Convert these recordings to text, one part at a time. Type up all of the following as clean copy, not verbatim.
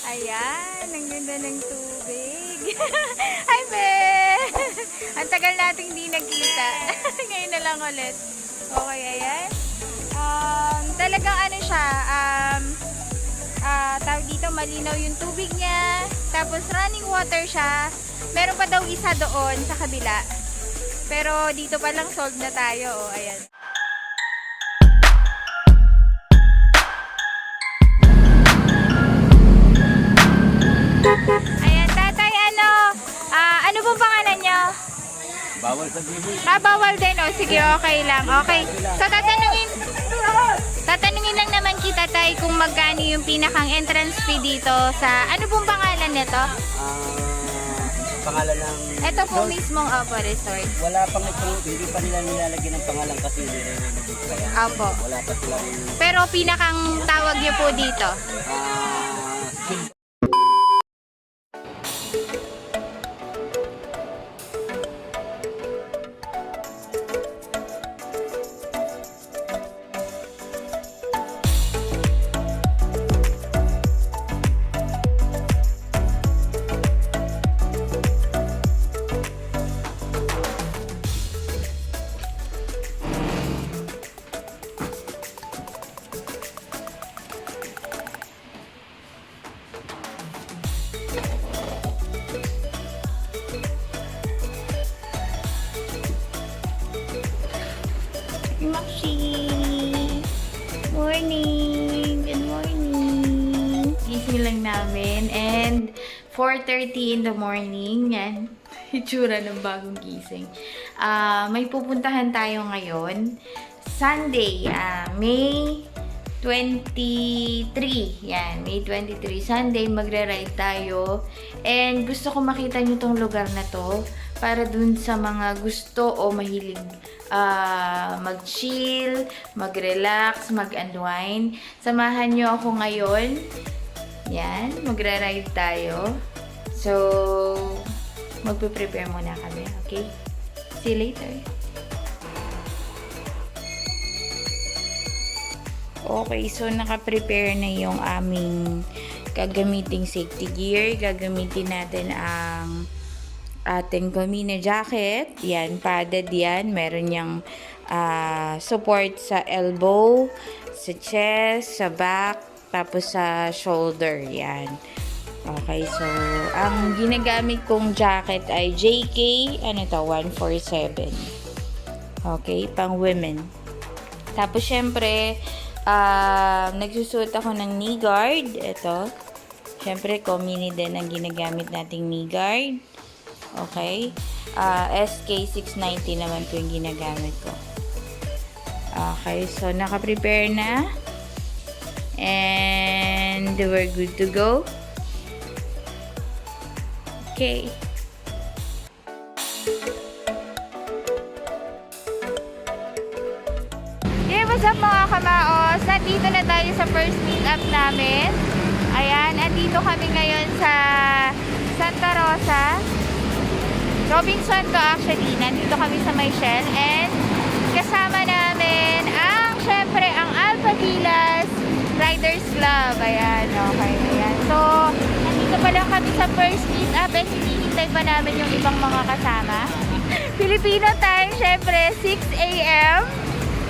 Ayan, ang ganda ng tubig. Hi, Be! Ang tagal nating hindi nagkita. Ngayon na lang ulit. Okay, ayan. Talagang ano siya, tawag dito, malinaw yung tubig niya. Tapos running water siya. Meron pa daw isa doon sa kabila. Pero dito pa lang solve na tayo. Oh, ayan. Ayan, tatay, ano pong pangalan niyo? Bawal sa TV. Bawal din. O, sige, okay lang. Okay. So, tatanungin lang naman kita, tay, kung magkano yung pinakang entrance fee dito sa, ano pong pangalan nito? Pangalan ng... Ito po mismong resort. Wala pang ito, hindi pa nila nilalagyan ng pangalan kasi nire-renovate pa yan. Opo. Wala pa silang... Pero pinakang tawag niyo po dito? Maxi! Morning! Good morning! Gising lang namin and 4:30 in the morning. Yan. Itsura ng bagong gising. May pupuntahan tayo ngayon. Sunday, May 23. Yan, May 23. Sunday, magre-ride tayo. And gusto ko makita nyo tong lugar na to para dun sa mga gusto o mahilig mag-chill, mag-relax, mag-unwind. Samahan nyo ako ngayon. Yan, magre-ride tayo. So, magpe-prepare muna kami, okay? See you later. Okay, so naka-prepare na yung aming gagamiting safety gear. Gagamitin natin ang ating Gomina jacket. Yan, padded yan. Meron niyang support sa elbow, sa chest, sa back, tapos sa shoulder. Yan. Okay, so ang ginagamit kong jacket ay JK, 147. Okay, pang women. Tapos syempre, nagsusuot ako ng knee guard. Ito. Syempre, Comini din ang ginagamit nating knee guard. Okay. SK690 naman po yung ginagamit ko. Okay. So, naka-prepare na. And we're good to go. Okay. Hey, what's up mga kamaos? Nandito na tayo sa first meet-up namin. Ayan, andito kami ngayon sa Santa Rosa. Robinson to actually. Nandito kami sa Michelle. And kasama namin syempre, ang Alpha Villas Riders Club. Ayan, okay. Ayan. So, nandito pa lang kami sa first meet-up and hinihintay pa namin yung ibang mga kasama. Filipino time, syempre, 6 a.m.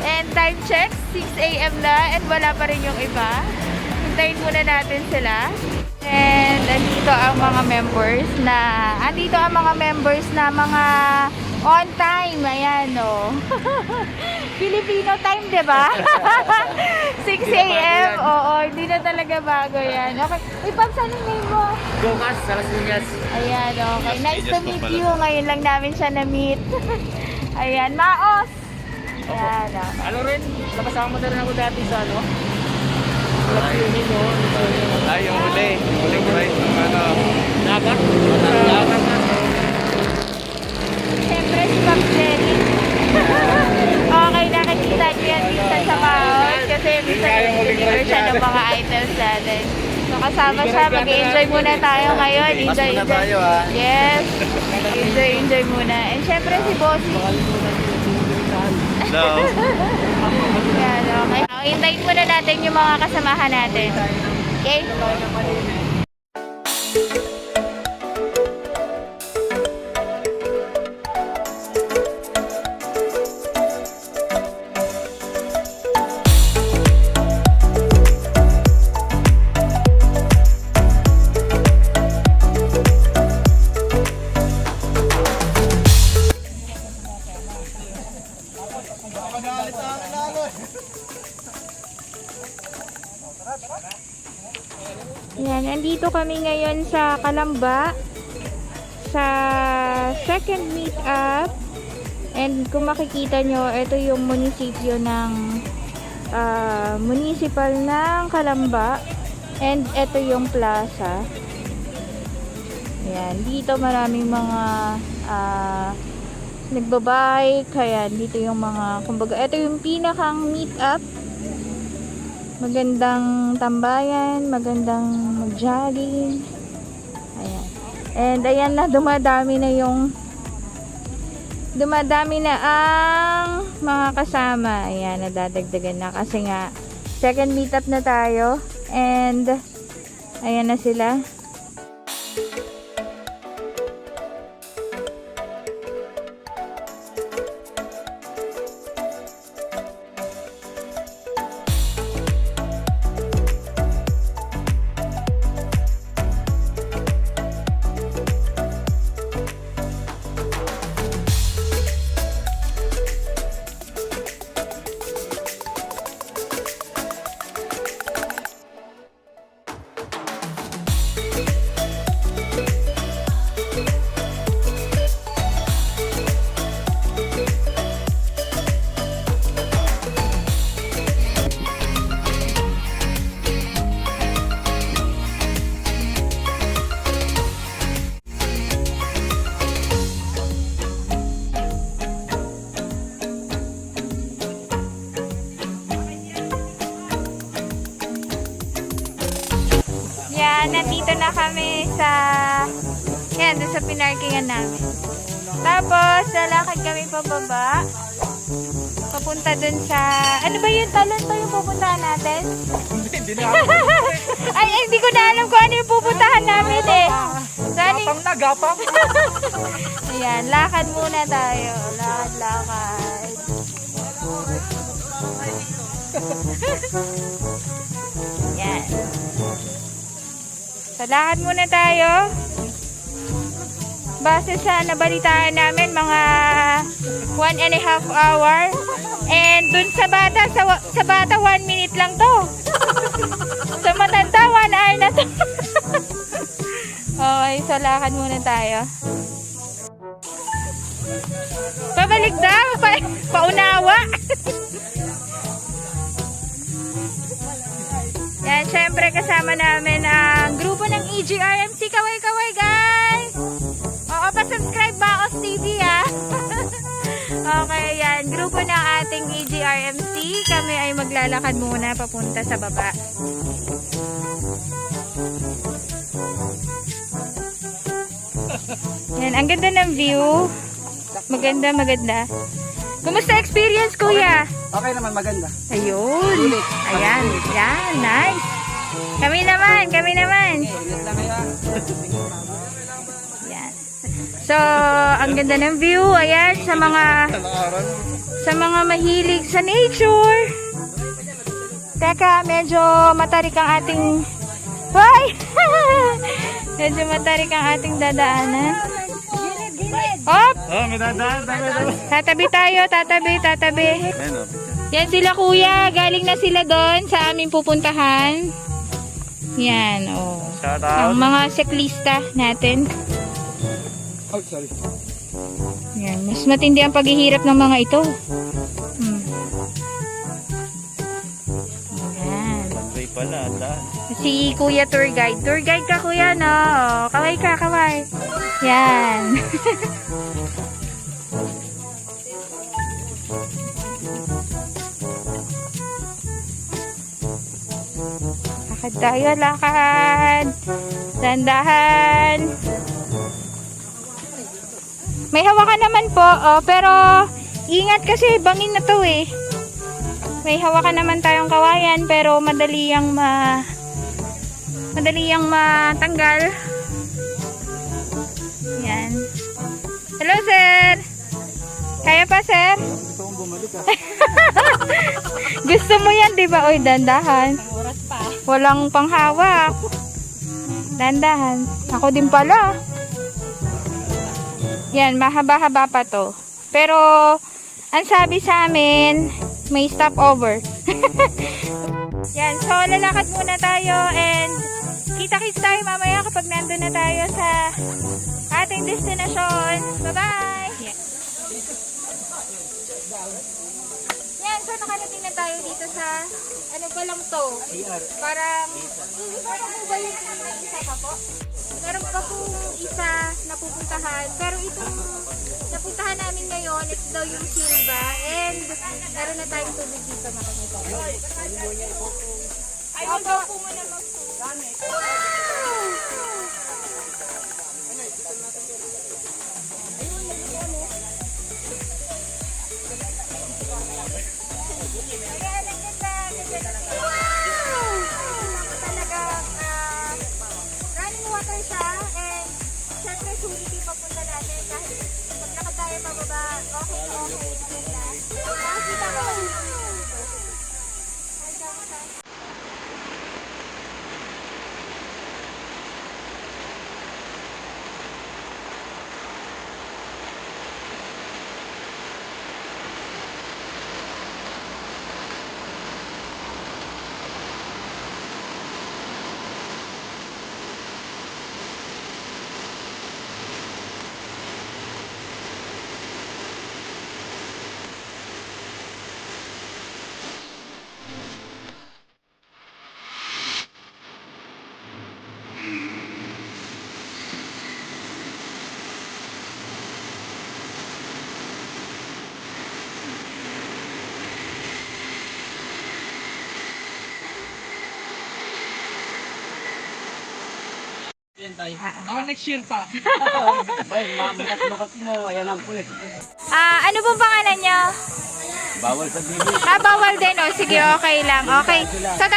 And time check, 6 a.m. na. And wala pa rin yung iba. Hintayin muna natin sila. And andito ang mga members na mga on time. Ayan, no. Filipino time, diba? 6 a.m. Oo, hindi na talaga bago yan. Okay. Uy, Pam, saan yung name mo? Lucas, Salas. Ayan, okay. Nice to meet you. Ngayon lang namin siya na-meet. Ayan, Maos. Ayan, okay. Ano rin, nakasama na rin ako dati sa ano? Ay, yung huling ride ng Dagat? Siyempre, si Pam Jelly. Okay, nakikita niyo yan minsan sa Maos. Kasi minsan nag-deliver siya ng mga items natin. So, kasama siya. Mag-enjoy muna tayo ngayon. Enjoy. Yes. Enjoy muna. And syempre, si Bossy. Hello. Yan, okay. Hintayin muna natin yung mga kasamahan natin. Okay? Yan, nandito kami ngayon sa Kalamba sa second meet up. And kung makikita nyo, ito yung munisipyo ng municipal ng Kalamba. And ito yung plaza. Yan, dito maraming mga nagbabike. Ayan, dito yung mga, kumbaga, ito yung pinakang meet up. Magandang tambayan, magandang mag-jogging. Ayan. And ayan na, dumadami na ang mga kasama. Ayan, nadadagdagan na kasi nga second meetup na tayo. And ayan na sila. Yan, nandito na kami sa yan, doon sa pinarkingan namin. Tapos, lalakad kami pababa. Papunta doon sa ano ba yung talon to yung pupuntahan natin? Hindi na ay, hindi ko na alam kung ano yung pupuntahan namin eh. Saan Gapang na, gapang. Ayan, lakad muna tayo. Lakad. Yan. So, lakad muna tayo. Base sa nabalitaan namin, mga 1.5 hour. And dun sa bata 1 minute lang to. Sa matanda, 1 hour na to. Okay, so lakad muna tayo. Pabalik daw, paunawa. Yan, syempre kasama namin ang grupo ng EGRMC. Kaway-kaway, guys! Oo, pa-subscribe Baos TV, ha? Okay, yan. Grupo ng ating EGRMC. Kami ay maglalakad muna papunta sa baba. Yan, ang ganda ng view. Maganda. Kumusta experience, kuya? Okay naman, maganda. Ayun. Ayan. Yan, nice. Kami naman. Ulit lang kaya. Yan. So, ang ganda ng view. Ayan, sa mga mahilig sa nature. Teka, medyo matarik ang ating hoy! Medyo matarik ang ating dadaanan. Hop! Oh, may dadaan. Tatabi tayo, tatabi. Ayun, Yan sila, kuya. Galing na sila doon sa aming pupuntahan. Yan, oh. shout out. Ang mga siklista natin. Oh, sorry. Yan, mas matindi ang paghihirap ng mga ito. Yan. May pala, daan. Si Kuya Tour Guide. Tour Guide ka, kuya, no? Oh, kaway ka, kaway. Yan. Lakad tayo, lakad. Dandahan. May hawakan naman po, oh, pero ingat kasi bangin na to eh. May hawakan naman tayong kawayan pero madali yang matanggal. Yan. Hello, sir. Kaya pa, sir? Gusto kong bumalik ah. Gusto mo yan, di ba? Oy, dandahan. Oras pa. Walang panghawak. Dandahan. Ako din pala. Yan, mahaba-haba pa to. Pero, ang sabi sa amin, may stopover. Yan, so lalakad muna tayo and Kita-kits tayo mamaya kapag nandun na tayo sa ating destinasyon. Bye-bye! Yan, so nakarating na tayo dito sa, ano pa lang to? Parang, hindi pa po ba yung isa pa po? Meron pa po isa na pupuntahan. Pero itong napuntahan namin ngayon, ito daw yung Silva. And meron na tayong tubig dito makikita. Ay, opo. Po muna mag-gamit. Wow! Ayan, ang ganda. Wow! Talagang running water siya. And syempre, sulit yung papunta natin. Kahit paglakad tayo pababa, okay na okay. Nakakita ko lang yung Next year pa. Ay, makat mo. Ayan ang pulis. ano pong pangalan niyo? Bawal sa bibig. Bawal din. O, sige, okay lang. Okay. So,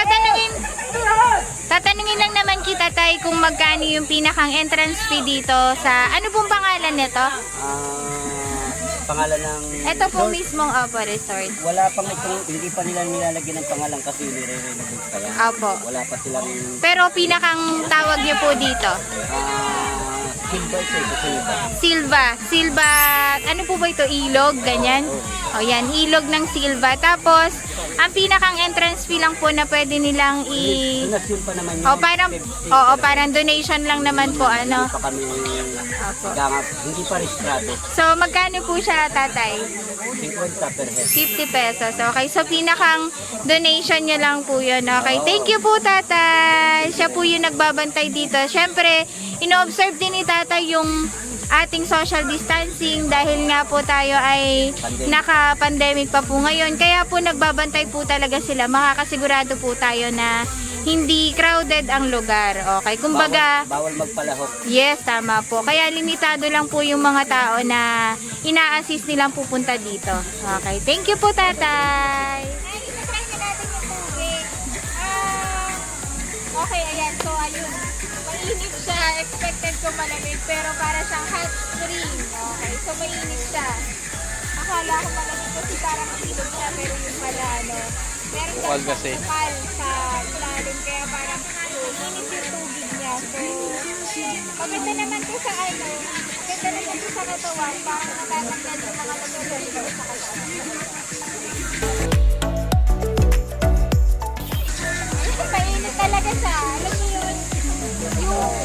tatanungin lang naman kita, tay, kung magkano yung pinakang entrance fee dito sa, ano pong pangalan nito? Pangalan ng... Ito po mismong resort. Wala pang itong, hindi pa nila nilalagyan ng pangalan kasi nire-renovate pa yan. Opo. Wala pa silang... Pero pinakang tawag niyo po dito? Silva ito, Silva. Silva, ano po ba ito? Ilog, ganyan? O yan, ilog ng Silva. Tapos, ang pinakang entrance fee lang po na pwede nilang Donasyon pa naman yun. Parang donation lang naman po, ano? Hindi pa kami... Opo. Hindi pa registrado. So, magkano po siya, tatay? 50 per head. 50 pesos. Okay, so pinakang donation niya lang po yun. Okay, thank you po, tatay. Siya po yung nagbabantay dito. Siyempre, ino-observe din ni tatay yung ating social distancing dahil nga po tayo ay naka-pandemic pa po ngayon. Kaya po nagbabantay po talaga sila. Makakasigurado po tayo na hindi crowded ang lugar. Okay, kumbaga... Bawal magpalahok. Yes, tama po. Kaya limitado lang po yung mga tao na ina-assist nilang pupunta dito. Okay, thank you po, tatay. Try na natin yung tubig. Okay, ayan. So, ayun. Mainit siya. Expected ko malamig. Pero para siyang hot spring. Okay, so mainit siya. Akala ko malamig kasi parang ilog siya. Pero yung pala, ano, meron Bukal siyang kasi. bukal sa ilalim. Kaya parang init yung tubig niya. So, maganda naman po sa ano. Maganda naman po sa katawan. Parang natatanggal yung mga nagagalit sa katawan. Mainit talaga siya. Alam mo yun, yung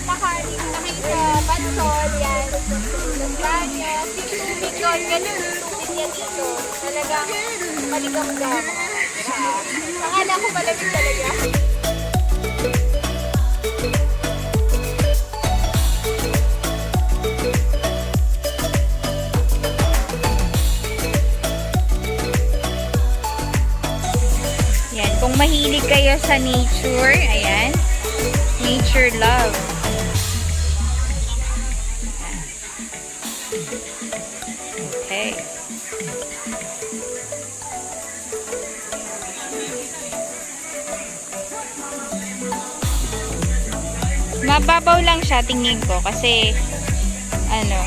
nakain sa bansol, yan. Yung banyas, yung tubig yun, ganun yung tubig niya dito. Talagang maligam-gam. Akala ko malamig talaga. Yan, kung mahilig kayo sa nature, ayan, nature love. Okay. Mababaw lang siya, tingin ko, kasi ano,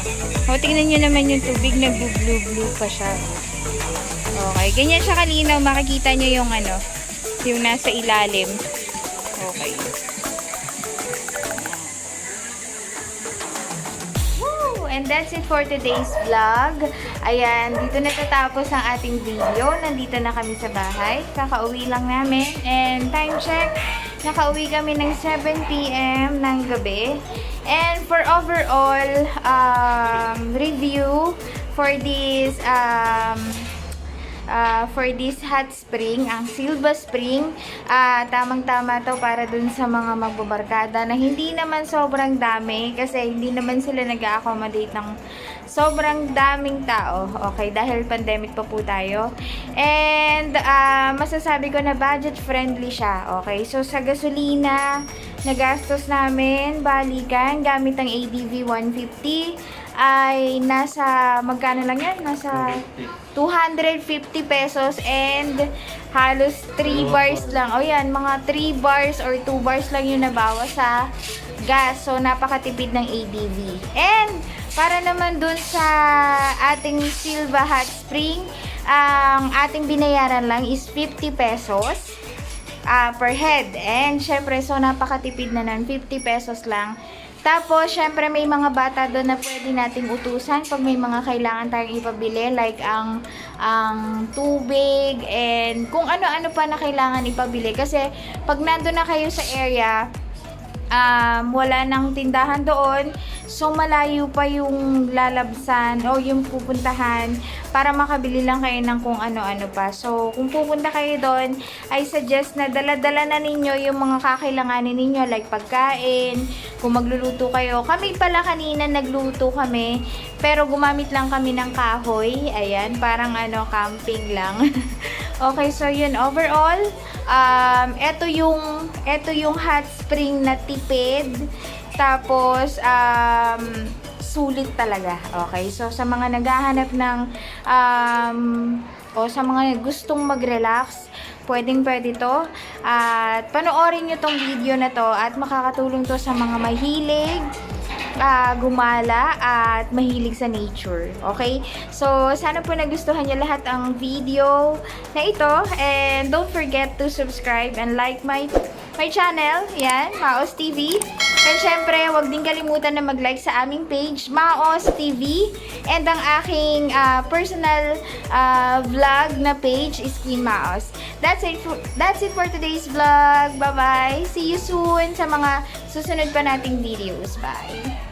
tingnan nyo naman yung tubig, nag-blue-blue pa siya. Okay, ganyan siya kalinaw, makikita nyo yung ano, yung nasa ilalim. Okay. Woo! And that's it for today's vlog. Ayan, dito natatapos ang ating video. Nandito na kami sa bahay. Kakauwi lang namin. And time check, Nakauwi kami ng 7 p.m. ng gabi. And for overall review for this hot spring, ang Silva Spring, tamang-tama to para dun sa mga magbabarkada na hindi naman sobrang dami kasi hindi naman sila nag-accommodate ng sobrang daming tao. Okay, dahil pandemic pa po tayo. And masasabi ko na budget friendly siya. Okay, so sa gasolina, nagastos namin balikan gamit ang ADV 150 ay nasa magkano lang yan? Nasa 250 pesos and halos 3 bars lang. O yan, mga 3 bars or 2 bars lang yung nabawas sa gas. So, napakatipid ng ADV. And, para naman dun sa ating Silva Hot Spring, ang ating binayaran lang is 50 pesos per head. And, syempre, so napakatipid na nun. 50 pesos lang. Tapos, syempre, may mga bata doon na pwede nating utusan pag may mga kailangan tayong ipabili. Like, ang tubig and kung ano-ano pa na kailangan ipabili. Kasi, pag nandun na kayo sa area, wala nang tindahan doon. So, malayo pa yung lalabsan o yung pupuntahan para makabili lang kayo ng kung ano-ano pa. So, kung pupunta kayo doon, I suggest na dala-dala na ninyo yung mga kakailanganin ninyo like pagkain, kung magluluto kayo. Kami pala kanina nagluto kami, pero gumamit lang kami ng kahoy. Ayan, parang camping lang. Okay, so yun, overall, eto yung hot spring na tipid. Tapos, sulit talaga. Okay, so sa mga naghahanap ng, o sa mga gustong mag-relax, pwede to. At panoorin nyo tong video na to at makakatulong to sa mga mahilig gumala at mahilig sa nature. Okay? So, sana po nagustuhan nyo lahat ang video na ito. And don't forget to subscribe and like my channel. Yan, Maos TV. And syempre, huwag din kalimutan na mag-like sa aming page, Maos TV. And ang aking personal vlog na page is Queen Maos. That's it for today's vlog. Bye-bye. See you soon sa mga susunod pa nating videos. Bye.